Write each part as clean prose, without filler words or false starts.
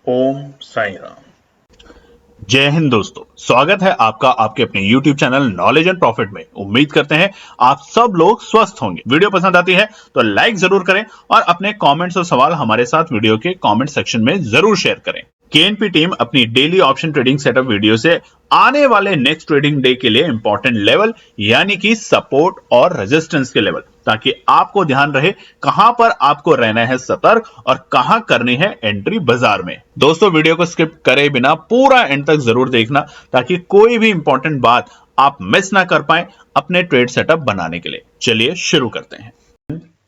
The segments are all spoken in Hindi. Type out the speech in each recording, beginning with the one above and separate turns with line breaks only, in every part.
ओम साई राम। जय हिंद दोस्तों, स्वागत है आपका आपके अपने YouTube channel knowledge and profit में। उम्मीद करते हैं आप सब लोग स्वस्थ होंगे। वीडियो पसंद आती है तो लाइक जरूर करें और अपने कमेंट्स और सवाल हमारे साथ वीडियो के कमेंट सेक्शन में जरूर शेयर करें। केएनपी टीम अपनी daily option trading setup video से आने वाले नेक्स्ट ट्रेडिंग डे के लिए इंपॉर्टेंट लेवल यानी कि सपोर्ट और रेजिस्टेंस के लेवल, ताकि आपको ध्यान रहे कहां पर आपको रहना है सतर्क और कहां करनी है एंट्री बाजार में। दोस्तों, वीडियो को स्किप करे बिना पूरा एंड तक जरूर देखना ताकि कोई भी इंपॉर्टेंट बात आप मिस ना कर पाए अपने ट्रेड सेटअप बनाने के लिए। चलिए शुरू करते हैं।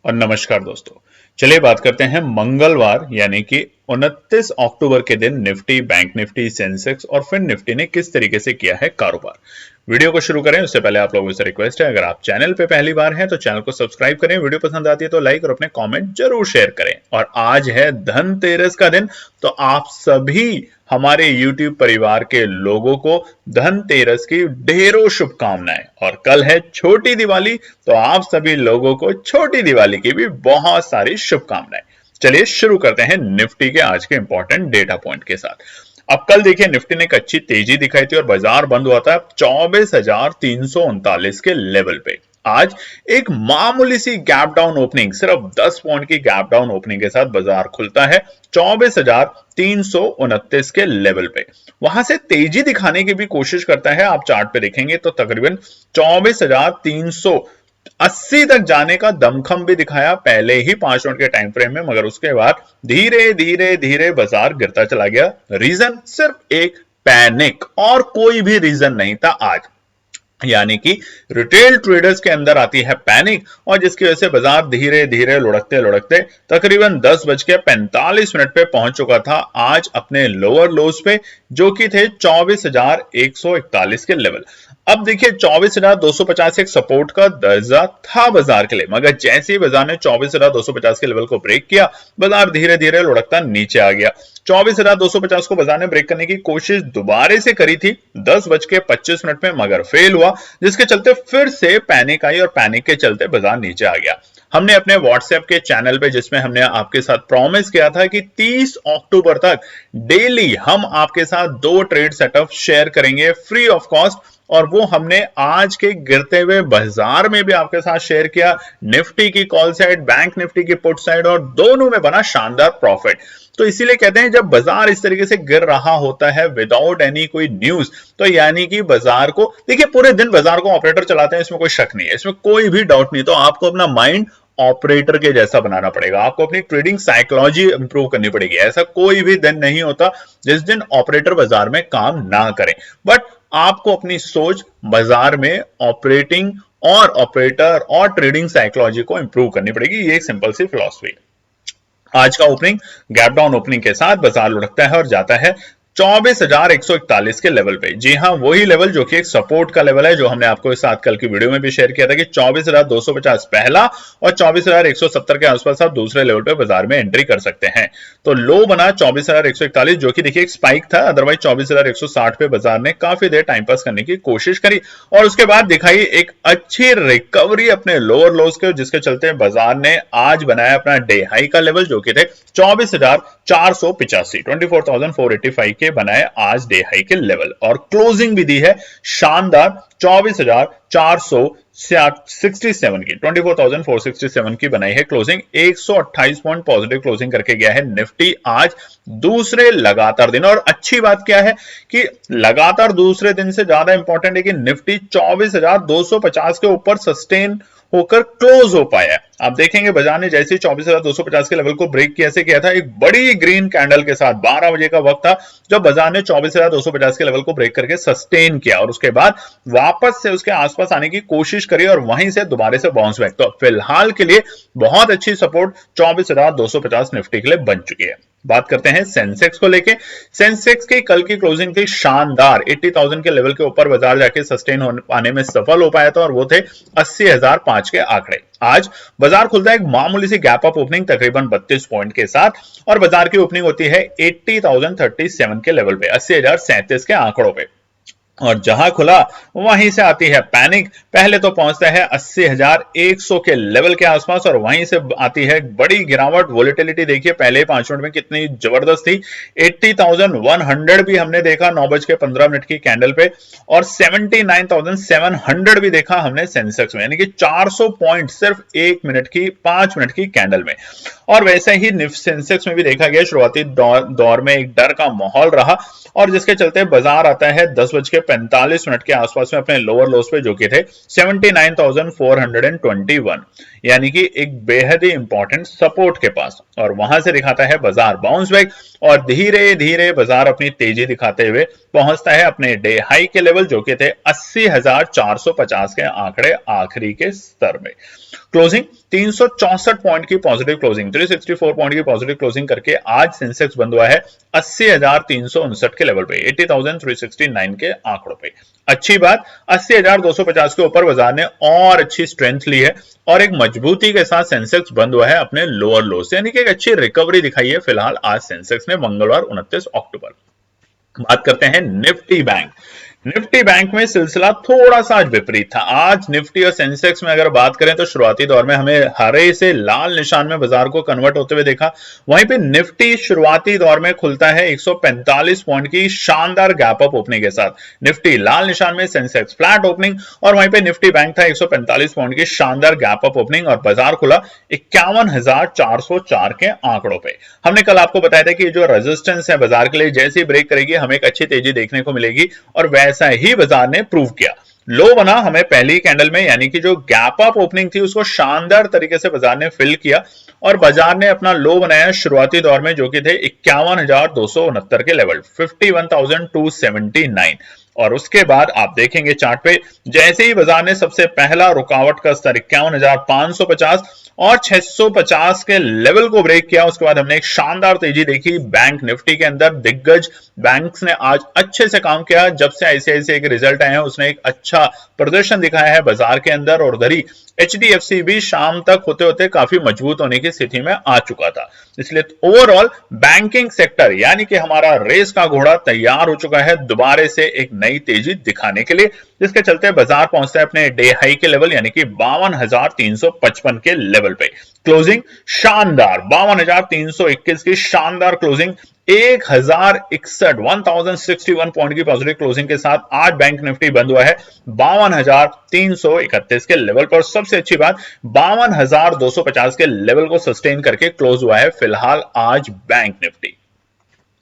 और नमस्कार दोस्तों, चलिए बात करते हैं मंगलवार यानी कि 29 अक्टूबर के दिन निफ्टी, बैंक निफ्टी, सेंसेक्स और फिर निफ्टी ने किस तरीके से किया है कारोबार। वीडियो को शुरू करें उससे पहले आप लोगों से रिक्वेस्ट है, अगर आप चैनल पे पहली बार हैं तो चैनल को सब्सक्राइब करें, वीडियो पसंद आती है तो लाइक और अपने कमेंट जरूर शेयर करें। और आज है धनतेरस का दिन, तो आप सभी हमारे YouTube परिवार के लोगों को धनतेरस की ढेरों शुभकामनाएं। और कल है छोटी दिवाली, तो आप सभी लोगों को छोटी दिवाली की भी बहुत सारी शुभकामनाएं। चलिए शुरू करते हैं निफ्टी के आज के इंपॉर्टेंट डेटा पॉइंट के साथ। अब कल देखिए निफ्टी ने एक अच्छी तेजी दिखाई थी और बाजार बंद हुआ था 24,339 के लेवल पे। आज एक मामूली सी गैप डाउन ओपनिंग, सिर्फ 10 पॉइंट की गैप डाउन ओपनिंग के साथ बाजार खुलता है 24,329 के लेवल पे। वहां से तेजी दिखाने की भी कोशिश करता है। आप चार्ट पे देखेंगे तो तकरीबन 24,380 तक जाने का दमखम भी दिखाया पहले ही 5 मिनट के टाइम फ्रेम में, मगर उसके बाद धीरे धीरे धीरे बाजार गिरता चला गया। रीजन सिर्फ एक पैनिक, और कोई भी रीजन नहीं था आज। यानी कि रिटेल ट्रेडर्स के अंदर आती है पैनिक, और जिसकी वजह से बाजार धीरे धीरे लुढ़कते लुढ़कते तकरीबन 10:45 पे पहुंच चुका था आज अपने लोअर लोज पे, जो कि थे 24,141 के लेवल। अब देखिए 24,250 एक सपोर्ट का दर्जा था बाजार के लिए, मगर जैसे ही बाजार ने 24,250 के लेवल को ब्रेक किया, बाजार धीरे धीरे लुढ़कता नीचे आ गया। 24,250 को बाजार ने ब्रेक करने की कोशिश दोबारा से करी थी 10:25 में, मगर फेल हुआ, जिसके चलते फिर से पैनिक आई और पैनिक के चलते बाजार नीचे आ गया। हमने अपने व्हाट्सएप के चैनल पे, जिसमें हमने आपके साथ प्रॉमिस किया था कि 30 अक्टूबर तक डेली हम आपके साथ 2 ट्रेड सेटअप शेयर करेंगे फ्री ऑफ कॉस्ट, और वो हमने आज के गिरते हुए बाजार में भी आपके साथ शेयर किया। निफ्टी की कॉल साइड, बैंक निफ्टी की पुट साइड, और दोनों में बना शानदार प्रॉफिट। तो इसीलिए कहते हैं जब बाजार इस तरीके से गिर रहा होता है विदाउट एनी कोई न्यूज, तो यानी कि बाजार को देखिए, पूरे दिन बाजार को ऑपरेटर चलाते हैं, इसमें कोई शक नहीं है, इसमें कोई भी डाउट नहीं। तो आपको अपना माइंड ऑपरेटर के जैसा बनाना पड़ेगा, आपको अपनी ट्रेडिंग साइकोलॉजी इंप्रूव करनी पड़ेगी। ऐसा कोई भी दिन नहीं होता जिस दिन ऑपरेटर बाजार में काम ना करें, बट आपको अपनी सोच बाजार में ऑपरेटिंग और ऑपरेटर और ट्रेडिंग साइकोलॉजी को इंप्रूव करनी पड़ेगी। ये एक सिंपल सी फिलॉसफी। आज का ओपनिंग गैप डाउन ओपनिंग के साथ बाजार लुढ़कता है और जाता है 24,141 के लेवल पे। जी हां, वही लेवल जो कि एक सपोर्ट का लेवल है, जो हमने आपको इस साथ कल की वीडियो में भी शेयर किया था कि 24,250 पहला और 24,170 के आसपास आप दूसरे लेवल पे बाजार में एंट्री कर सकते हैं। तो लो बना 24,141, जो कि देखिए एक स्पाइक था, अदरवाइज 24,160 पे बाजार ने काफी देर टाइम पास करने की कोशिश करी और उसके बाद दिखाई एक अच्छी रिकवरी अपने लोअर लोज के, जिसके चलते बाजार ने आज बनाया अपना डे हाई का लेवल, जो कि थे 24,485, 24,485 के बनाए आज डे हाई के लेवल, और क्लोजिंग भी दी है शानदार 24,467 की, 24,467 की बनाई है क्लोजिंग। 128 पॉइंट पॉजिटिव क्लोजिंग करके गया है निफ्टी आज दूसरे लगातार दिन। और अच्छी बात क्या है कि लगातार दूसरे दिन से ज्यादा इंपॉर्टेंट है कि निफ्टी 24,250 के ऊपर सस्टेन होकर क्लोज हो पाया है। आप देखेंगे बाजार ने जैसे 24,250 के लेवल को ब्रेक कैसे किया था, एक बड़ी ग्रीन कैंडल के साथ 12 बजे का वक्त था जब बाजार ने 24,250 के लेवल को ब्रेक करके सस्टेन किया, और उसके बाद वापस से उसके आसपास आने की कोशिश करी और वहीं से दोबारा से बाउंस बैक। तो फिलहाल के लिए बहुत अच्छी सपोर्ट 24,250 निफ्टी के लिए बन चुकी है। बात करते हैं सेंसेक्स को लेके। सेंसेक्स की कल की क्लोजिंग थी शानदार, 80,000 के लेवल के ऊपर बाजार जाके सस्टेन होने पाने में सफल हो पाया था, और वो थे 80,005 के आंकड़े। आज बाजार खुलता है एक मामूली सी गैप अप ओपनिंग तकरीबन 32 पॉइंट के साथ, और बाजार की ओपनिंग होती है 80,037 के लेवल पे, 80,037 के आंकड़ों पे। और जहां खुला वहीं से आती है पैनिक। पहले तो पहुंचता है 80,100 के लेवल के आसपास और वहीं से आती है बड़ी गिरावट। वोलेटिलिटी देखिए पहले 5 मिनट में कितनी जबरदस्त थी। 80,100 भी हमने देखा 9:15 की कैंडल पे और 79,700 भी देखा हमने सेंसेक्स में, यानी कि 400 पॉइंट सिर्फ 1 मिनट की 5 मिनट की कैंडल में। और वैसे ही सेंसेक्स में भी देखा गया शुरुआती दौर में एक डर का माहौल रहा और जिसके चलते बाजार आता है 10:45 के आसपास में अपने लोअर लोस पे जो कि थे 79,421, यानी कि एक बेहद ही इंपॉर्टेंट सपोर्ट के पास। और वहां से दिखाता है बाजार बाउंस बैक और धीरे धीरे बाजार अपनी तेजी दिखाते हुए पहुंचता है अपने डे हाई के लेवल जो कि थे 80,450 के आंकड़े आखिरी के स्तर में। क्लोजिंग 364 पॉइंट की पॉजिटिव क्लोजिंग, 364 पॉइंट की पॉजिटिव क्लोजिंग करके आज सेंसेक्स बंद हुआ है 80,359 के लेवल पे, 80,369 के आंकड़ों पे। अच्छी बात, 80,250 के ऊपर बाजार ने और अच्छी स्ट्रेंथ ली है और एक मजबूती के साथ सेंसेक्स बंद हुआ है अपने लोअर लो से, यानी कि एक अच्छी रिकवरी दिखाई है फिलहाल आज सेंसेक्स ने मंगलवार 29 अक्टूबर। बात करते हैं निफ्टी बैंक। निफ्टी बैंक में सिलसिला थोड़ा सा आज विपरीत था। आज निफ्टी और सेंसेक्स में अगर बात करें तो शुरुआती दौर में हमें हरे से लाल निशान में बाजार को कन्वर्ट होते हुए देखा। वहीं पे निफ्टी शुरुआती दौर में खुलता है 145 पॉइंट की शानदार गैप अप ओपनिंग के साथ। निफ्टी लाल निशान में, सेंसेक्स फ्लैट ओपनिंग और वहीं पे निफ्टी बैंक था 145 पॉइंट की शानदार गैप अप ओपनिंग और बाजार खुला 51,404 के आंकड़ों पे। हमने कल आपको बताया था कि जो रेजिस्टेंस है बाजार के लिए जैसे ही ब्रेक करेगी हमें एक अच्छी तेजी देखने को मिलेगी और वैसा ही बाजार ने प्रूव किया। लो बना हमें पहली कैंडल में, यानी कि जो गैप अप ओपनिंग थी उसको शानदार तरीके से बाजार ने फिल किया और बाजार ने अपना लो बनाया शुरुआती दौर में जो कि थे 51,269 के लेवल, 51,279। और उसके बाद आप देखेंगे चार्ट पे जैसे ही बाजार ने सबसे पहला रुकावट का स्तर 51,550 और 650 के लेवल को ब्रेक किया, उसके बाद हमने एक शानदार तेजी देखी बैंक निफ्टी के अंदर। दिग्गज बैंक्स ने आज अच्छे से काम किया। जब से आईसीआईसीआई के रिजल्ट आए हैं उसने एक अच्छा प्रदर्शन दिखाया है बाजार के अंदर और उधर ही एचडीएफसी भी शाम तक होते होते काफी मजबूत होने की स्थिति में आ चुका था। इसलिए ओवरऑल बैंकिंग सेक्टर यानी कि हमारा रेस का घोड़ा तैयार हो चुका है दोबारा से एक नई तेजी दिखाने के लिए, जिसके चलते बाजार पहुंचता है अपने डे हाई के लेवल यानी कि 52,355 के लेवल पे। क्लोजिंग शानदार 52,321 की शानदार क्लोजिंग, 1061 पॉइंट की पॉजिटिव क्लोजिंग के साथ आज बैंक निफ्टी बंद हुआ है 52,331 के लेवल पर। सबसे अच्छी बात 52,250 के लेवल को सस्टेन करके क्लोज हुआ है फिलहाल आज बैंक निफ्टी।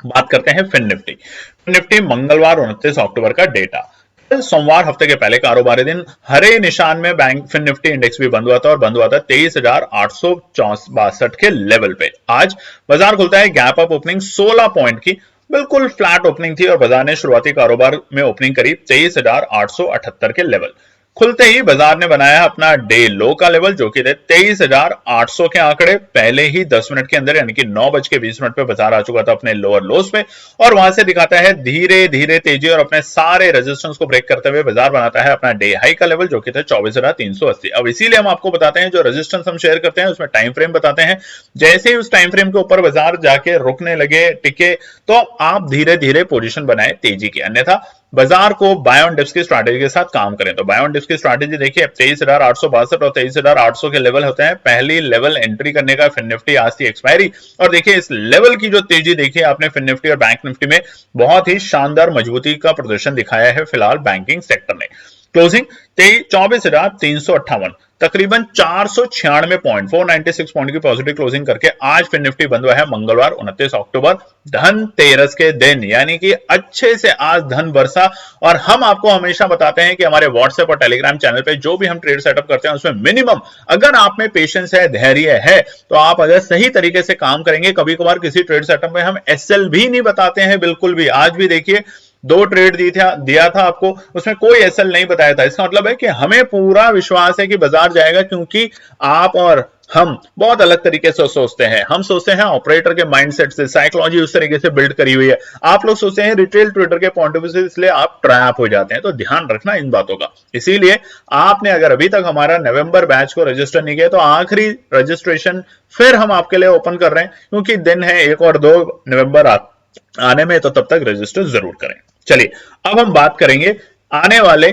बात करते हैं फिन निफ्टी। फिन निफ्टी मंगलवार 29 अक्टूबर का डेटा। सोमवार हफ्ते के पहले कारोबारी दिन हरे निशान में बैंक फिन निफ्टी इंडेक्स भी बंद हुआ था और बंद हुआ था 23,862 के लेवल पे। आज बाजार खुलता है गैप अप ओपनिंग 16 पॉइंट की, बिल्कुल फ्लैट ओपनिंग थी और बाजार ने शुरुआती कारोबार में ओपनिंग करी 23,878 के लेवल। खुलते ही बाजार ने बनाया अपना डे लो का लेवल जो कि थे 23,800 के आंकड़े। पहले ही 10 मिनट के अंदर यानी कि 9:20 पे बाजार आ चुका था अपने लोअर लोस पे और वहां से दिखाता है धीरे धीरे तेजी और अपने सारे रेजिस्टेंस को ब्रेक करते हुए बाजार बनाता है अपना डे हाई का लेवल जो कि थे 24,380। अब इसीलिए हम आपको बताते हैं जो रेजिस्टेंस हम शेयर करते हैं उसमें टाइम फ्रेम बताते हैं। जैसे ही उस टाइम फ्रेम के ऊपर बाजार जाके रुकने लगे, टिके, तो आप धीरे धीरे पोजीशन बनाए तेजी की, अन्यथा बाजार को बाय ऑन डिप्स की स्ट्रैटेजी के साथ काम करें। तो बाय ऑन डिप्स की स्ट्रैटेजी देखिए 23,862 और 23,800 के लेवल होते हैं। पहली लेवल एंट्री करने का फिन निफ्टी आज थी एक्सपायरी और देखिए इस लेवल की जो तेजी देखी आपने फिन निफ्टी और बैंक निफ्टी में बहुत ही शानदार मजबूती का प्रदर्शन दिखाया है फिलहाल बैंकिंग सेक्टर ने। क्लोजिंग 24,358, तकरीबन 496 पॉइंट 496 पॉइंट की पॉजिटिव क्लोजिंग करके आज फिर निफ्टी बंद हुआ है मंगलवार 29 अक्टूबर धनतेरस के दिन, यानी कि अच्छे से आज धन बरसा। और हम आपको हमेशा बताते हैं कि हमारे व्हाट्सएप और टेलीग्राम चैनल पे जो भी हम ट्रेड सेटअप करते हैं उसमें मिनिमम अगर आप में पेशेंस है, धैर्य है, तो आप अगर सही तरीके से काम करेंगे, कभी कभार किसी ट्रेड सेटअप में हम एसएल भी नहीं बताते हैं बिल्कुल भी। आज भी देखिए 2 ट्रेड दिया था आपको, उसमें कोई एसएल नहीं बताया था। इसका मतलब है कि हमें पूरा विश्वास है कि बाजार जाएगा, क्योंकि आप और हम बहुत अलग तरीके से सोचते हैं। हम सोचते हैं ऑपरेटर के माइंडसेट से, साइकोलॉजी उस तरीके से बिल्ड करी हुई है। आप लोग सोचते हैं रिटेल ट्रेडर के पॉइंट ऑफ व्यू से, इसलिए आप ट्रैप हो जाते हैं। तो ध्यान रखना इन बातों का। इसीलिए आपने अगर अभी तक हमारा नवंबर बैच को रजिस्टर नहीं किया तो आखिरी रजिस्ट्रेशन फिर हम आपके लिए ओपन कर रहे हैं, क्योंकि दिन है 1 और 2 नवंबर आने में, तो तब तक रजिस्टर जरूर करें। चलिए अब हम बात करेंगे आने वाले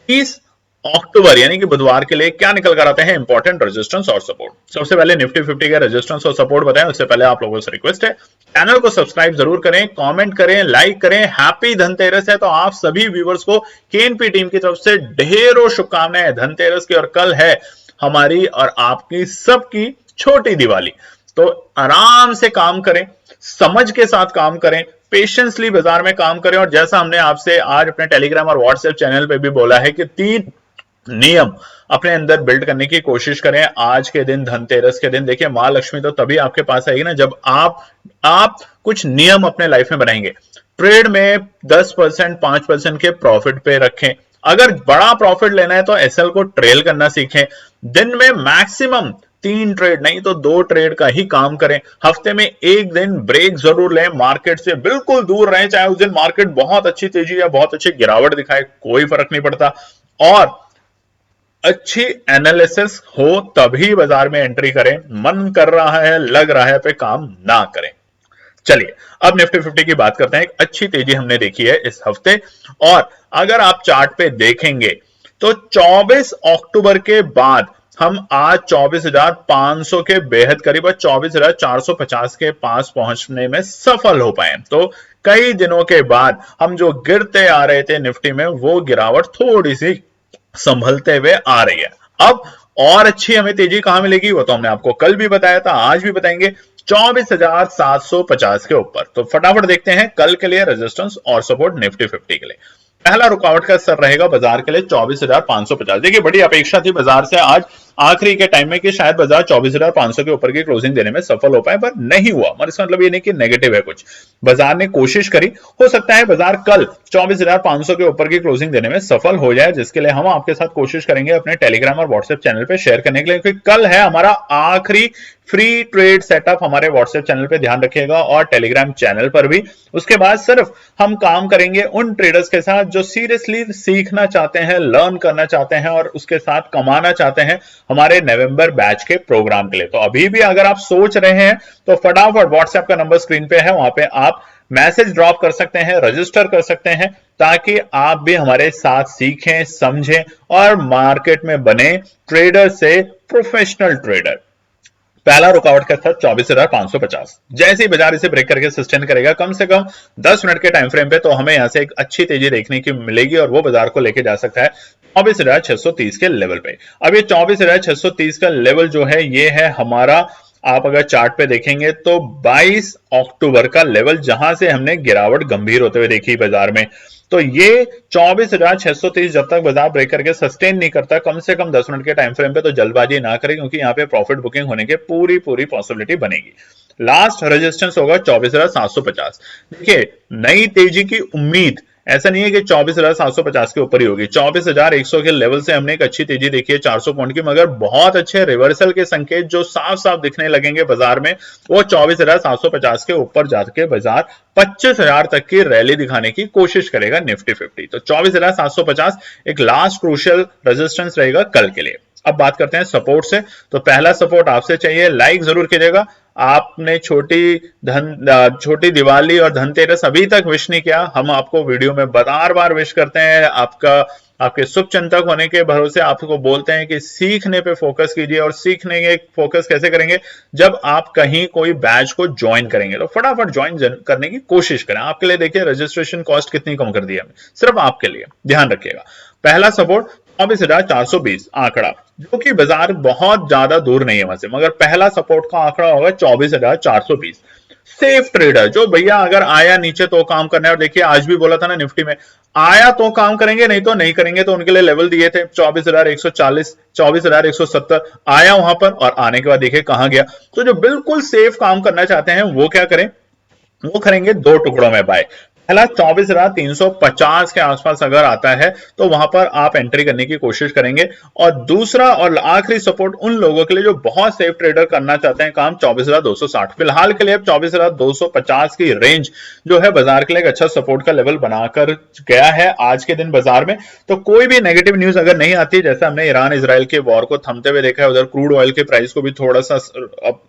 30 अक्टूबर यानी कि बुधवार के लिए क्या निकल कर आते हैं इंपॉर्टेंट रेजिस्टेंस और सपोर्ट। सबसे पहले निफ्टी 50 का रेजिस्टेंस और सपोर्ट बताएं, उससे पहले आप लोगों से रिक्वेस्ट है चैनल को सब्सक्राइब जरूर करें, कमेंट करें, लाइक करें। हैप्पी धनतेरस है, तो आप सभी व्यूवर्स को केएनपी टीम की तरफ से ढेरों शुभकामनाएं धनतेरस की। और कल है हमारी और आपकी सबकी छोटी दिवाली, तो आराम से काम करें, समझ के साथ काम करें, पेशेंसली बाजार में काम करें। और जैसा हमने आपसे आज अपने टेलीग्राम और व्हाट्सएप चैनल पे भी बोला है कि 3 नियम अपने अंदर बिल्ड करने की कोशिश करें आज के दिन, धनतेरस के दिन। देखिए मां लक्ष्मी तो तभी आपके पास आएगी ना जब आप कुछ नियम अपने लाइफ में बनाएंगे। ट्रेड में 10% 5% के प्रॉफिट पे रखें। अगर बड़ा प्रॉफिट लेना है तो एसएल को ट्रेल करना सीखें। दिन में मैक्सिमम 3 ट्रेड नहीं तो 2 ट्रेड का ही काम करें। हफ्ते में 1 दिन ब्रेक जरूर लें, मार्केट से बिल्कुल दूर रहें। चाहे उस दिन मार्केट बहुत अच्छी तेजी या बहुत अच्छी गिरावट दिखाए, कोई फर्क नहीं पड़ता। और अच्छी एनालिसिस हो तभी बाजार में एंट्री करें। मन कर रहा है, लग रहा है पे काम ना करें। चलिए अब निफ्टी 50 की बात करते हैं। एक अच्छी तेजी हमने देखी है इस हफ्ते, और अगर आप चार्ट पे देखेंगे तो 24 अक्टूबर के बाद हम आज 24,500 के बेहद करीब और 24,450 के पास पहुंचने में सफल हो पाए। तो कई दिनों के बाद हम जो गिरते आ रहे थे निफ्टी में, वो गिरावट थोड़ी सी संभलते हुए आ रही है। अब और अच्छी हमें तेजी कहां मिलेगी वो तो हमने आपको कल भी बताया था, आज भी बताएंगे, 24,750 के ऊपर। तो फटाफट देखते हैं कल के लिए रेजिस्टेंस और सपोर्ट निफ्टी 50 के लिए। पहला रुकावट का स्तर रहेगा बाजार के लिए 24,550। देखिए बड़ी अपेक्षा थी बाजार से आज आखिरी के टाइम में कि शायद बाजार 24,500 के ऊपर की क्लोजिंग देने में सफल हो पाए, पर नहीं हुआ। और इसका मतलब ये नहीं कि नेगेटिव है कुछ, बाजार ने कोशिश करी। हो सकता है बाजार कल 24,500 के ऊपर की क्लोजिंग देने में सफल हो जाए, जिसके लिए हम आपके साथ कोशिश करेंगे अपने टेलीग्राम और व्हाट्सएप चैनल पे शेयर करने के लिए, क्योंकि कल है हमारा आखिरी फ्री ट्रेड सेटअप। हमारे व्हाट्सएप चैनल पे ध्यान रखिएगा और टेलीग्राम चैनल पर भी। उसके बाद सिर्फ हम काम करेंगे उन ट्रेडर्स के साथ जो सीरियसली सीखना चाहते हैं, लर्न करना चाहते हैं और उसके साथ कमाना चाहते हैं हमारे नवंबर बैच के प्रोग्राम के लिए। तो अभी भी अगर आप सोच रहे हैं तो फटाफट व्हाट्सएप का नंबर स्क्रीन पे है, वहां पे आप मैसेज ड्रॉप कर सकते हैं, रजिस्टर कर सकते हैं, ताकि आप भी हमारे साथ सीखें, समझें और मार्केट में बने ट्रेडर से प्रोफेशनल ट्रेडर। पहला रुकावट का स्तर 24,550। जैसे ही बाजार इसे ब्रेक करके सस्टेन करेगा कम से कम 10 मिनट के टाइम फ्रेम पे, तो हमें यहां से एक अच्छी तेजी देखने की मिलेगी और वो बाजार को लेके जा सकता है 24,630 के लेवल पे। अब ये 24,630 का लेवल जो है ये है हमारा, आप अगर चार्ट पे देखेंगे तो 22 अक्टूबर का लेवल, जहां से हमने गिरावट गंभीर होते हुए देखी बाजार में। तो ये 24,630 जब तक बाजार ब्रेक करके सस्टेन नहीं करता कम से कम 10 मिनट के टाइम फ्रेम पे, तो जल्दबाजी ना करें, क्योंकि यहां पे प्रॉफिट बुकिंग होने के पूरी पॉसिबिलिटी बनेगी। लास्ट रेजिस्टेंस होगा 24,750। देखिए नई तेजी की उम्मीद ऐसा नहीं है कि 24,750 के ऊपर ही होगी। 24,100 के लेवल से हमने एक अच्छी तेजी देखी है 400 पॉइंट की, मगर बहुत अच्छे रिवर्सल के संकेत जो साफ साफ दिखने लगेंगे बाजार में, वो 24,750 के ऊपर जाके बाजार 25,000 तक की रैली दिखाने की कोशिश करेगा निफ्टी 50। तो 24,750 एक लास्ट क्रूशियल रेजिस्टेंस रहेगा कल के लिए। अब बात करते हैं सपोर्ट से। तो पहला सपोर्ट आपसे चाहिए, लाइक जरूर कीजिएगा। आपने छोटी दिवाली और धनतेरस अभी तक विश नहीं किया, हम आपको वीडियो में बार बार विश करते हैं। आपके शुभ चिंतक होने के भरोसे आपको बोलते हैं कि सीखने पे फोकस कीजिए। और सीखने के फोकस कैसे करेंगे, जब आप कहीं कोई बैच को ज्वाइन करेंगे तो फटाफट ज्वाइन करने की कोशिश करें। आपके लिए देखिए रजिस्ट्रेशन कॉस्ट कितनी कम कर दी है, सिर्फ आपके लिए, ध्यान रखिएगा। पहला सपोर्ट 24,420 आंकड़ा, जो कि बाजार बहुत ज्यादा दूर नहीं है वहां से, मगर पहला सपोर्ट का आंकड़ा होगा 24,420। सेफ ट्रेडर जो भैया अगर आया नीचे तो काम करना है, और देखिए आज भी बोला था ना निफ्टी में, आया तो काम करेंगे, नहीं तो नहीं करेंगे। तो उनके लिए लेवल दिए थे 24,140, 24,170, आया वहां पर और आने के बाद देखिए कहां गया। तो जो बिल्कुल सेफ काम करना चाहते हैं वो क्या करें, वो करेंगे 2 टुकड़ों में बाय। पहला 24,350 के आसपास अगर आता है तो वहां पर आप एंट्री करने की कोशिश करेंगे। और दूसरा और आखिरी सपोर्ट उन लोगों के लिए जो बहुत सेफ ट्रेडर करना चाहते हैं काम 24,260। फिलहाल के लिए अब 24,250 की रेंज जो है बाजार के लिए एक अच्छा सपोर्ट का लेवल बनाकर गया है आज के दिन बाजार में। तो कोई भी नेगेटिव न्यूज अगर नहीं आती, जैसे हमने ईरान इजराइल के वॉर को थमते हुए देखा है, उधर क्रूड ऑयल के प्राइस को भी थोड़ा सा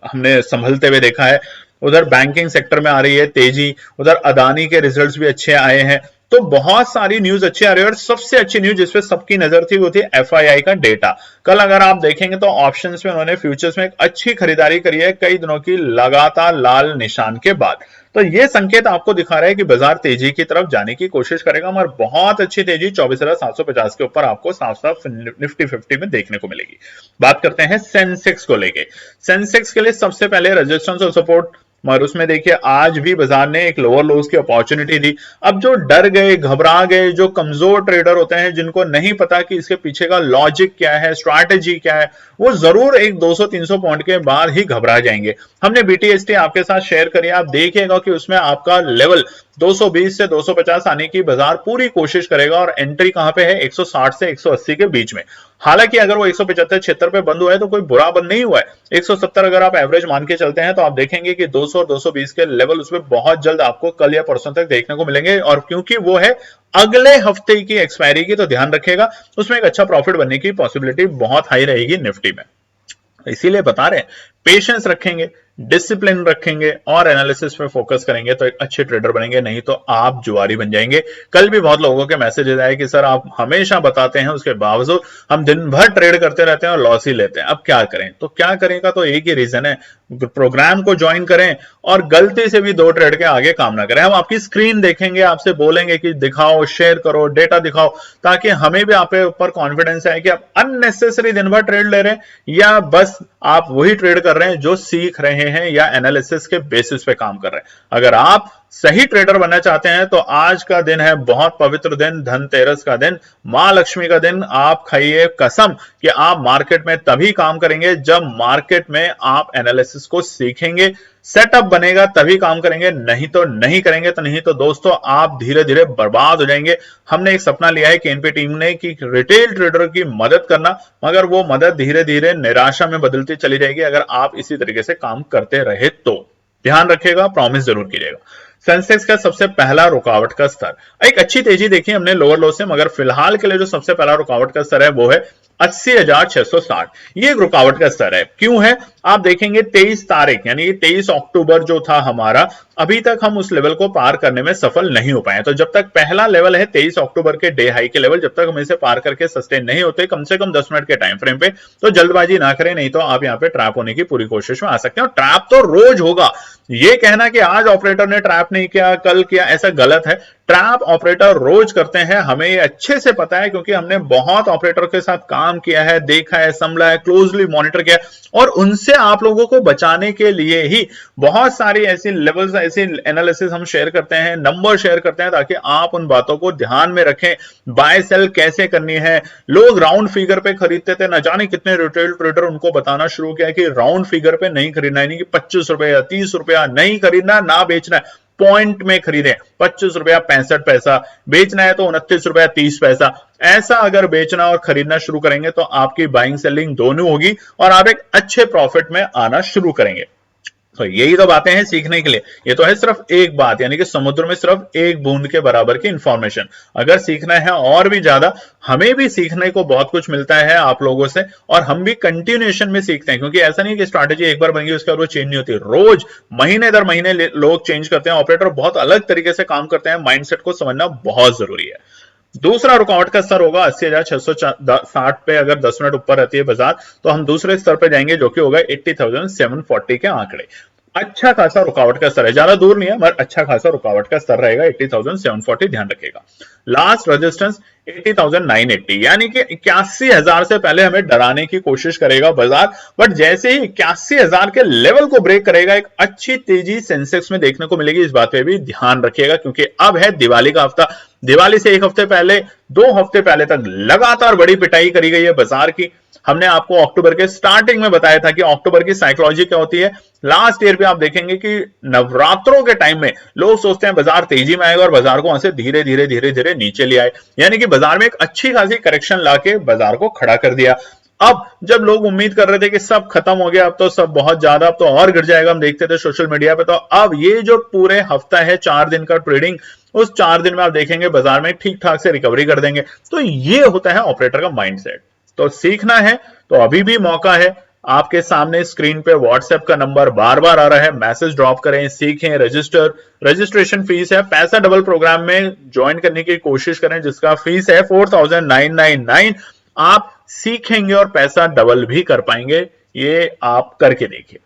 हमने संभलते हुए देखा है, उधर बैंकिंग सेक्टर में आ रही है तेजी, उधर अदानी के रिजल्ट्स भी अच्छे आए हैं। तो बहुत सारी न्यूज अच्छी आ रही है और सबसे अच्छी न्यूज जिसपे सबकी नजर थी वो थी एफआईआई का डेटा। कल अगर आप देखेंगे तो ऑप्शंस में उन्होंने फ्यूचर्स में एक अच्छी खरीदारी करी है कई दिनों की लगातार लाल निशान के बाद। तो ये संकेत आपको दिखा रहा है कि बाजार तेजी की तरफ जाने की कोशिश करेगा, मगर बहुत अच्छी तेजी 24,750 के ऊपर आपको साफ साफ निफ्टी 50 में देखने को मिलेगी। बात करते हैं सेंसेक्स को लेके। सेंसेक्स के लिए सबसे पहले रेजिस्टेंस और सपोर्ट, मगर उसमें देखिए आज भी बाजार ने एक लोअर लोज की अपॉर्चुनिटी दी। अब जो डर गए, घबरा गए, जो कमजोर ट्रेडर होते हैं, जिनको नहीं पता कि इसके पीछे का लॉजिक क्या है, स्ट्रैटेजी क्या है, वो जरूर एक 200-300 पॉइंट के बाद ही घबरा जाएंगे। हमने बीटीएसटी आपके साथ शेयर करी, आप देखिएगा कि उसमें आपका लेवल 220 से 250 आने की बाजार पूरी कोशिश करेगा और एंट्री कहां पे है, 160 से 180 के बीच में। हालांकि अगर वो 175-76 पे बंद हुआ है तो कोई बुरा बंद नहीं हुआ है। 170 अगर आप एवरेज मान के चलते हैं तो आप देखेंगे कि 200 और 220 के लेवल उसमें बहुत जल्द आपको कल या परसों तक देखने को मिलेंगे, और क्योंकि वो है अगले हफ्ते की एक्सपायरी की, तो ध्यान रखिएगा उसमें एक अच्छा प्रॉफिट बनने की पॉसिबिलिटी बहुत हाई रहेगी निफ्टी में। इसीलिए बता रहे हैं पेशेंस रखेंगे, डिसिप्लिन रखेंगे और एनालिसिस पे फोकस करेंगे तो एक अच्छे ट्रेडर बनेंगे, नहीं तो आप जुआरी बन जाएंगे। कल भी बहुत लोगों के मैसेजेस आए कि सर आप हमेशा बताते हैं, उसके बावजूद हम दिन भर ट्रेड करते रहते हैं और लॉस ही लेते हैं, अब क्या करें। तो क्या करेगा, तो एक ही रीजन है, प्रोग्राम को ज्वाइन करें और गलती से भी 2 ट्रेड के आगे काम ना करें। हम आपकी स्क्रीन देखेंगे, आपसे बोलेंगे कि दिखाओ, शेयर करो, डेटा दिखाओ, ताकि हमें भी आप ऊपर कॉन्फिडेंस आए कि आप अननेसेसरी दिन भर ट्रेड ले रहे हैं या बस आप वही ट्रेड कर रहे हैं जो सीख रहे हैं या एनालिसिस के बेसिस पे काम कर रहे हैं। अगर आप सही ट्रेडर बनना चाहते हैं तो आज का दिन है बहुत पवित्र दिन, धनतेरस का दिन, मां लक्ष्मी का दिन। आप खाइए कसम कि आप मार्केट में तभी काम करेंगे जब मार्केट में आप एनालिसिस को सीखेंगे, सेटअप बनेगा तभी काम करेंगे, नहीं तो नहीं करेंगे। तो नहीं तो दोस्तों आप धीरे धीरे बर्बाद हो जाएंगे। हमने एक सपना लिया है केएनपी टीम ने कि रिटेल ट्रेडर की मदद करना, मगर वो मदद धीरे धीरे निराशा में बदलती चली जाएगी अगर आप इसी तरीके से काम करते रहे तो। ध्यान रखिएगा, प्रॉमिस जरूर कीजिएगा। सेंसेक्स का सबसे पहला रुकावट का स्तर, एक अच्छी तेजी देखी हमने लोअर लो से, मगर फिलहाल के लिए जो सबसे पहला रुकावट का स्तर है वो है 80,660। ये एक रुकावट का स्तर है। क्यों है, आप देखेंगे 23 तारीख यानी 23 अक्टूबर जो था हमारा, अभी तक हम उस लेवल को पार करने में सफल नहीं हो पाए। तो जब तक पहला लेवल है 23 अक्टूबर के डे हाई के लेवल, जब तक हम इसे पार करके सस्टेन नहीं होते कम से कम 10 मिनट के टाइम फ्रेम पे, तो जल्दबाजी ना करें, नहीं तो आप यहाँ पे ट्रैप होने की पूरी कोशिश में आ सकते हैं। और ट्रैप तो रोज होगा। ये कहना कि आज ऑपरेटर ने ट्रैप नहीं किया, कल किया, ऐसा गलत है। ट्रैप ऑपरेटर रोज करते हैं, हमें ये अच्छे से पता है क्योंकि हमने बहुत ऑपरेटर के साथ काम किया है, देखा है, संभला है, क्लोजली मॉनिटर किया है, और उनसे आप लोगों को बचाने के लिए ही बहुत सारी ऐसी लेवल्स, ऐसी एनालिसिस हम शेयर करते हैं, नंबर शेयर करते हैं, ताकि आप उन बातों को ध्यान में रखें। बाय सेल कैसे करनी है, लोग राउंड फिगर पे खरीदते थे, न जाने कितने रिटेल ट्रेडर उनको बताना शुरू किया कि राउंड फिगर पे नहीं खरीदना, यानी कि 25 रुपए या 30 रुपया नहीं खरीदना, ना बेचना है, पॉइंट में खरीदें। 25 रुपया 65 पैसा, बेचना है तो 29 रुपया 30 पैसा। ऐसा अगर बेचना और खरीदना शुरू करेंगे तो आपकी बाइंग सेलिंग दोनों होगी और आप एक अच्छे प्रॉफिट में आना शुरू करेंगे। तो यही तो बातें हैं सीखने के लिए। ये तो है सिर्फ एक बात, यानी कि समुद्र में सिर्फ एक बूंद के बराबर की इंफॉर्मेशन। अगर सीखना है और भी ज्यादा, हमें भी सीखने को बहुत कुछ मिलता है आप लोगों से, और हम भी कंटिन्यूएशन में सीखते हैं, क्योंकि ऐसा नहीं कि स्ट्रैटेजी एक बार बन गई उसके बाद वो चेंज नहीं होती। रोज महीने दर महीने लोग चेंज करते हैं, ऑपरेटर बहुत अलग तरीके से काम करते हैं। माइंडसेट को समझना बहुत जरूरी है। दूसरा रुकावट का स्तर होगा 80,660 पे। अगर 10 मिनट ऊपर रहती है बाजार तो हम दूसरे स्तर पे जाएंगे जो कि होगा 80,740 के आंकड़े। अच्छा खासा रुकावट का स्तर है, ज्यादा दूर नहीं है मगर अच्छा खासा रुकावट का स्तर रहेगा 80,740, ध्यान रखिएगा। लास्ट रेजिस्टेंस 80,980, यानी कि 81,000 से पहले हमें डराने की कोशिश करेगा बाजार, बट जैसे ही 81,000 के लेवल को ब्रेक करेगा एक अच्छी तेजी सेंसेक्स में देखने को मिलेगी। इस बात पे भी ध्यान रखिएगा, क्योंकि अब है दिवाली का हफ्ता। दिवाली से एक हफ्ते पहले, 2 हफ्ते पहले तक लगातार बड़ी पिटाई करी गई है बाजार की। हमने आपको अक्टूबर के स्टार्टिंग में बताया था कि अक्टूबर की साइकोलॉजी क्या होती है। लास्ट ईयर भी आप देखेंगे कि नवरात्रों के टाइम में लोग सोचते हैं बाजार तेजी में आएगा और बाजार को वहां से धीरे धीरे धीरे धीरे नीचे ले आए, यानी कि बाजार में एक अच्छी खासी करेक्शन लाके बाजार को खड़ा कर दिया। अब जब लोग उम्मीद कर रहे थे कि सब खत्म हो गया, अब तो सब बहुत ज्यादा, अब तो और गिर जाएगा, हम देखते थे सोशल मीडिया पे, तो अब ये जो पूरे हफ्ता है 4 दिन का ट्रेडिंग, उस 4 दिन में आप देखेंगे बाजार में ठीक ठाक से रिकवरी कर देंगे। तो ये होता है ऑपरेटर का माइंडसेट। तो सीखना है तो अभी भी मौका है, आपके सामने स्क्रीन पे व्हाट्सएप का नंबर बार बार आ रहा है, मैसेज ड्रॉप करें, सीखें, रजिस्ट्रेशन फीस है, पैसा डबल प्रोग्राम में ज्वाइन करने की कोशिश करें जिसका फीस है 4999। आप सीखेंगे और पैसा डबल भी कर पाएंगे, ये आप करके देखिए।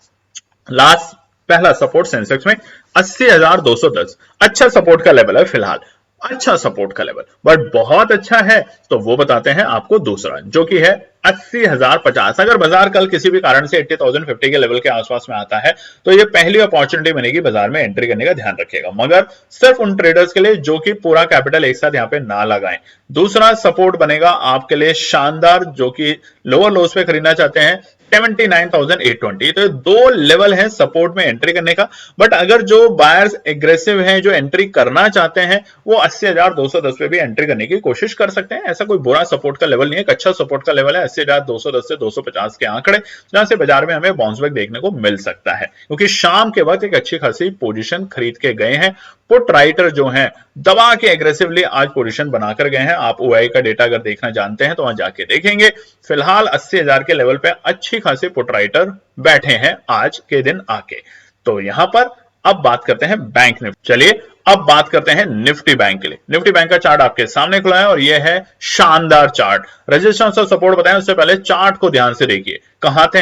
लास्ट पहला सपोर्ट सेंसेक्स में 80,210 अच्छा सपोर्ट का लेवल है फिलहाल, अच्छा सपोर्ट का लेवल, बट बहुत अच्छा है तो वो बताते हैं आपको दूसरा जो कि है 80,050। अगर बाजार कल किसी भी कारण से 80,050 के लेवल के आसपास में आता है तो ये पहली अपॉर्चुनिटी बनेगी बाजार में एंट्री करने का, ध्यान रखिएगा, मगर सिर्फ उन ट्रेडर्स के लिए जो कि पूरा कैपिटल एक साथ यहां पे ना लगाएं। दूसरा सपोर्ट बनेगा आपके लिए शानदार, जो कि लोअर लोस पे खरीदना चाहते हैं 79,820। तो दो लेवल है सपोर्ट में एंट्री करने का, बट अगर जो बायर्स एग्रेसिव हैं, जो एंट्री करना चाहते हैं, वो 80,210 पे भी एंट्री करने की कोशिश कर सकते हैं। ऐसा कोई बुरा सपोर्ट का लेवल नहीं है, एक अच्छा सपोर्ट का लेवल है 80,210 से 250 के आंकड़े, जहां से बाजार में हमें बाउंस बैक देखने को मिल सकता है, क्योंकि शाम के वक्त एक अच्छी खासी पोजीशन खरीद के गए हैं। पुट राइटर जो हैं दबा के एग्रेसिवली आज पोजीशन बनाकर गए हैं। आप ओआई का डेटा अगर देखना जानते हैं तो वहां जाके देखेंगे। फिलहाल 80,000 के लेवल पे अच्छी खासी पुट राइटर बैठे हैं आज के दिन आके। तो यहां पर अब बात करते हैं बैंक निफ्टी। चलिए अब बात करते हैं निफ्टी बैंक के लिए। निफ्टी बैंक का चार्ट आपके सामने खुला है और यह है शानदार चार्ट। रजिस्टेंस और सपोर्ट बताएं उससे पहले चार्ट को ध्यान से देखिए। कहां थे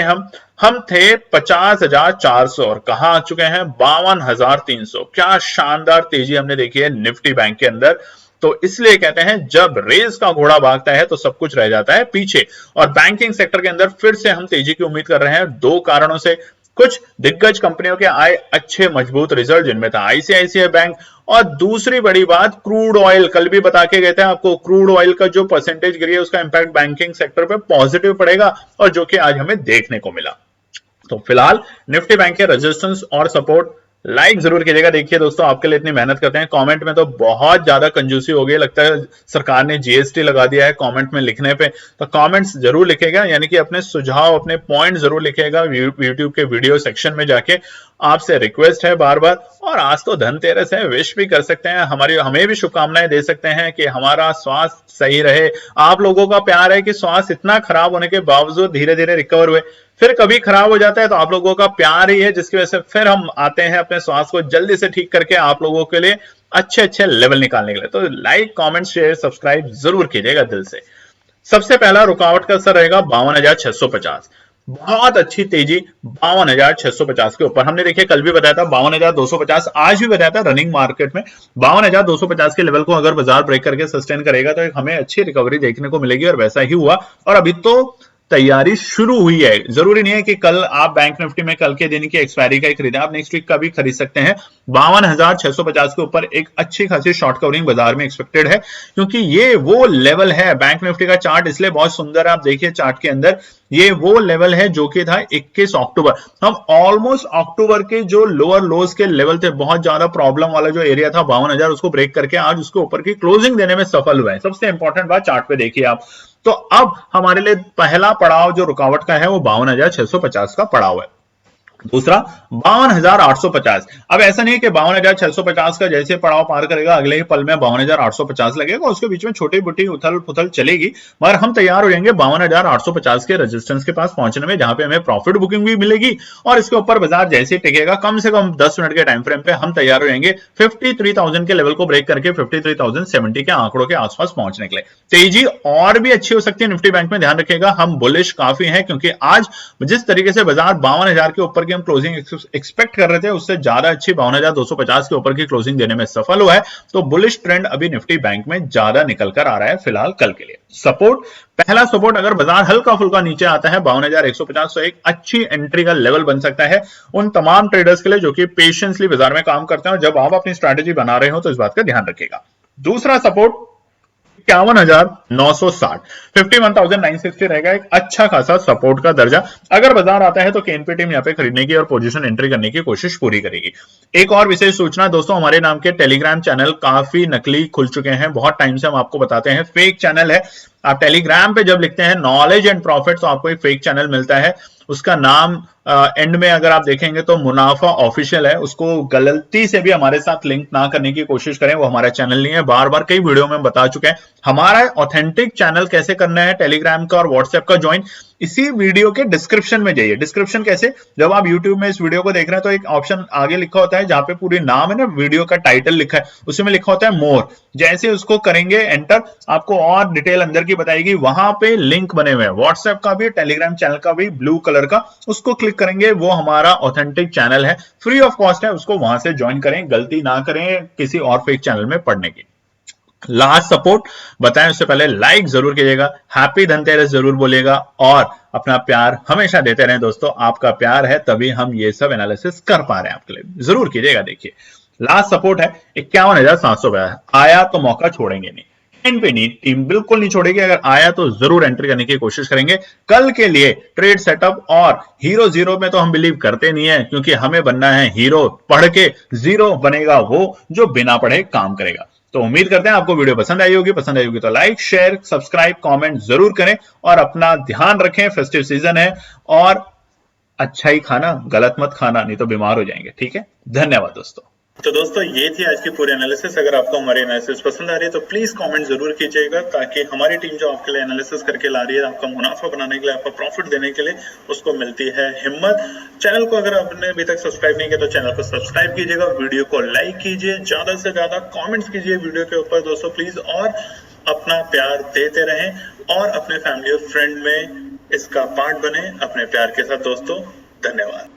हम थे 50,400 और कहां आ चुके हैं 52,300। क्या शानदार तेजी हमने देखी है निफ्टी बैंक के अंदर। तो इसलिए कहते हैं जब रेस का घोड़ा भागता है तो सब कुछ रह जाता है पीछे, और बैंकिंग सेक्टर के अंदर फिर से हम तेजी की उम्मीद कर रहे हैं दो कारणों से। कुछ दिग्गज कंपनियों के आए अच्छे मजबूत रिजल्ट, जिनमें था आईसीआईसीआई बैंक, और दूसरी बड़ी बात क्रूड ऑयल, कल भी बता के गए थे आपको, क्रूड ऑयल का जो परसेंटेज गिरी है उसका इंपैक्ट बैंकिंग सेक्टर पे पॉजिटिव पड़ेगा, और जो कि आज हमें देखने को मिला। तो फिलहाल निफ्टी बैंक के रेजिस्टेंस और सपोर्ट लाइक जरूर कीजिएगा। देखिए दोस्तों, आपके लिए इतनी मेहनत करते हैं, कमेंट में तो बहुत ज्यादा कंजूसी हो गई, लगता है सरकार ने जीएसटी लगा दिया है कमेंट में लिखने पे। तो कमेंट्स जरूर लिखेगा, यानी कि अपने सुझाव, अपने पॉइंट जरूर लिखेगा यूट्यूब के वीडियो सेक्शन में जाके। आपसे रिक्वेस्ट है बार बार, और आज तो धनतेरस है, विश भी कर सकते हैं, हमें भी शुभकामनाएं दे सकते हैं कि हमारा स्वास्थ्य सही रहे। आप लोगों का प्यार है कि स्वास्थ्य इतना खराब होने के बावजूद धीरे धीरे रिकवर हुए, फिर कभी खराब हो जाता है तो आप लोगों का प्यार ही है जिसकी वजह से फिर हम आते हैं अपने स्वास्थ्य को जल्दी से ठीक करके आप लोगों के लिए अच्छे अच्छे लेवल निकालने के लिए। तो लाइक, कमेंट, शेयर, सब्सक्राइब जरूर कीजिएगा दिल से। सबसे पहला रुकावट का असर रहेगा 52,650। बहुत अच्छी तेजी 52,650 के ऊपर। हमने देखिए कल भी बताया था 52,250, आज भी बताया था रनिंग मार्केट में 52,250 के लेवल को अगर बाजार ब्रेक करके सस्टेन करेगा तो एक हमें अच्छी रिकवरी देखने को मिलेगी, और वैसा ही हुआ। और अभी तो तैयारी शुरू हुई है। जरूरी नहीं है कि कल आप बैंक निफ्टी में कल के दिन की एक्सपायरी का ही खरीदें, आप नेक्स्ट वीक का भी खरीद सकते हैं। 52,650 के ऊपर एक अच्छी खासी शॉर्ट कवरिंग बाजार में एक्सपेक्टेड है, क्योंकि ये वो लेवल है। बैंक निफ्टी का चार्ट इसलिए बहुत सुंदर है, आप देखिए चार्ट के अंदर ये वो लेवल है जो कि था 21 अक्टूबर। हम ऑलमोस्ट अक्टूबर के जो लोअर लोज के लेवल थे, बहुत ज्यादा प्रॉब्लम वाला जो एरिया था 52,000, उसको ब्रेक करके आज उसके ऊपर की क्लोजिंग देने में सफल हुए हैं। सबसे इंपॉर्टेंट बात चार्ट पे देखिए आप। तो अब हमारे लिए पहला पड़ाव जो रुकावट का है वो 52,650 का पड़ाव है। दूसरा 52,850। अब ऐसा नहीं है कि 52,650 का जैसे पड़ाव पार करेगा अगले ही पल में 52,850 लगेगा, उसके बीच में छोटी बुटी उथल पुथल चलेगी, मगर हम तैयार हो जाएंगे 52,850 के रेजिस्टेंस के पास पहुंचने में, जहां पे हमें प्रॉफिट बुकिंग भी मिलेगी, और इसके ऊपर बाजार जैसे टिकेगा कम से कम 10 मिनट के टाइम फ्रेम पे हम तैयार हो जाएंगे 53,000 के लेवल को ब्रेक करके 53,070 के आंकड़ों के आसपास पहुंचने के लिए। तेजी और भी अच्छी हो सकती है निफ्टी बैंक में, ध्यान रखिएगा। हम बुलिश काफी हैं, क्योंकि आज जिस तरीके से बाजार 52,000 के ऊपर हम क्लोजिंग एक्सपेक्ट कर रहे थे उससे ज्यादा अच्छी 52,250 के ऊपर की क्लोजिंग देने में सफल हुआ है। तो बुलिश ट्रेंड अभी निफ्टी बैंक में ज्यादा निकल कर आ रहा है फिलहाल कल के लिए। सपोर्ट, पहला सपोर्ट अगर बाजार हल्का फुल्का नीचे आता है 52,150, तो एक अच्छी एंट्री का लेवल बन सकता है उन तमाम ट्रेडर्स के लिए जो कि पेशेंसली बाजार में काम करते हैं, और जब आप अपनी स्ट्रैटेजी बना रहे हो तो इस बात का ध्यान रखिएगा। दूसरा सपोर्ट 51,960, 51,960 रहेगा, एक अच्छा खासा सपोर्ट का दर्जा। अगर बाजार आता है तो केएनपी टीम यहाँ पे खरीदने की और पोजीशन एंट्री करने की कोशिश पूरी करेगी। एक और विशेष सूचना दोस्तों, हमारे नाम के टेलीग्राम चैनल काफी नकली खुल चुके हैं, बहुत टाइम से हम आपको बताते हैं फेक चैनल है। आप टेलीग्राम पे जब लिखते हैं नॉलेज एंड प्रॉफिट तो आपको एक फेक चैनल मिलता है, उसका नाम एंड में अगर आप देखेंगे तो मुनाफा ऑफिशियल है। उसको गलती से भी हमारे साथ लिंक ना करने की कोशिश करें, वो हमारा चैनल नहीं है। बार बार कई वीडियो में बता चुके हैं। हमारा ऑथेंटिक चैनल कैसे करना है टेलीग्राम का और व्हाट्सएप का ज्वाइन, इसी वीडियो के डिस्क्रिप्शन में जाइए। डिस्क्रिप्शन कैसे, जब आप YouTube में इस वीडियो को देख रहे हैं तो एक ऑप्शन आगे लिखा होता है जहां पे पूरी नाम है ना, वीडियो का टाइटल लिखा है, उसमें लिखा होता है मोर। जैसे उसको करेंगे एंटर, आपको और डिटेल अंदर की बताएगी। वहां पे लिंक बने हुए हैं व्हाट्सएप का भी, टेलीग्राम चैनल का भी, ब्लू कलर का, उसको क्लिक करेंगे। वो हमारा ऑथेंटिक चैनल है, फ्री ऑफ कॉस्ट है, उसको वहां से ज्वाइन करें। गलती ना करें किसी और फेक चैनल में पढ़ने की। लास्ट सपोर्ट बताएं उससे पहले लाइक जरूर कीजिएगा, हैप्पी धनतेरस जरूर बोलिएगा, और अपना प्यार हमेशा देते रहें दोस्तों। आपका प्यार है तभी हम ये सब एनालिसिस कर पा रहे हैं आपके लिए, जरूर कीजिएगा। देखिए लास्ट सपोर्ट है 51,700 आया तो मौका छोड़ेंगे नहीं, पे नहीं, टीम बिल्कुल नहीं छोड़ेगी। अगर आया तो जरूर एंट्री करने की कोशिश करेंगे कल के लिए ट्रेड सेटअप। और हीरो जीरो में तो हम बिलीव करते नहीं है, क्योंकि हमें बनना है हीरो। पढ़ के जीरो बनेगा वो जो बिना पढ़े काम करेगा। तो उम्मीद करते हैं आपको वीडियो पसंद आई होगी। पसंद आई होगी तो लाइक, शेयर, सब्सक्राइब, कमेंट जरूर करें, और अपना ध्यान रखें। फेस्टिव सीजन है, और अच्छा ही खाना, गलत मत खाना, नहीं तो बीमार हो जाएंगे। ठीक है, धन्यवाद दोस्तों। तो दोस्तों ये थी आज की पूरी एनालिसिस। अगर आपको हमारी एनालिसिस पसंद आ रही है तो प्लीज कमेंट जरूर कीजिएगा, ताकि हमारी टीम जो आपके लिए एनालिसिस करके ला रही है, आपका मुनाफा बनाने के लिए, आपका प्रॉफिट देने के लिए, उसको मिलती है हिम्मत। चैनल को अगर आपने अभी तक सब्सक्राइब नहीं किया तो चैनल को सब्सक्राइब कीजिएगा, वीडियो को लाइक कीजिए, ज्यादा से ज्यादा कॉमेंट्स कीजिए वीडियो के ऊपर दोस्तों प्लीज, और अपना प्यार देते रहें और अपने फैमिली और फ्रेंड में इसका पार्ट बने अपने प्यार के साथ दोस्तों। धन्यवाद।